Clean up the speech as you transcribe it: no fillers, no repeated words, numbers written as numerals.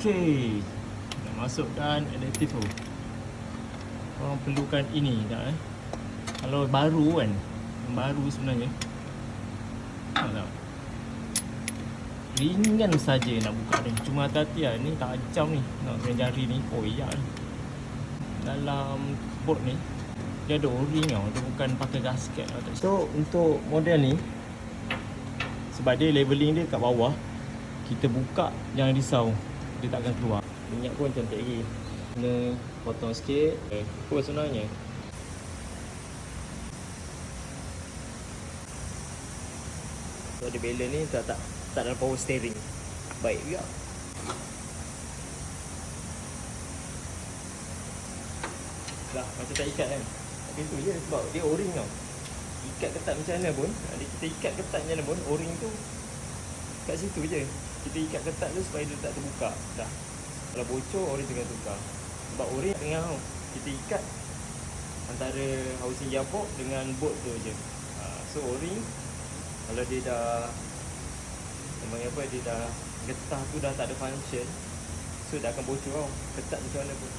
Okey, nak masukkan adaptif tu. Korang perlukan ini tak Kalau baru kan, yang baru sebenarnya, tak, ringan saja nak buka ni. Cuma hati-hati lah, ni tajam ni, nak kena jari ni, koyak ni. Dalam board ni dia ada o-ring tau, dia bukan pakai gasket tau. So untuk model ni, sebab dia leveling dia kat bawah, kita buka jangan risau, dia takkan keluar. Minyak pun cantik lagi, kena potong sikit. Cool sebenarnya. So dia balance ni tak dalam power steering. Baik juga. Lah macam tak ikat kan. Tapi tu je sebab dia o-ring tau. Ikat ketat macam mana pun, kita ikat ketat macam mana pun, o-ring tu kat situ je. Kita ikat ketat tu supaya dia tak terbuka. Dah. Kalau bocor, o-ring tu kena tukar. Sebab o-ring tengah tau. Kita ikat antara housing gearbox dengan bolt tu je. So o-ring kalau dia dah dia dah getah tu dah tak ada function, so dah akan bocor tau. Ketat macam mana pun.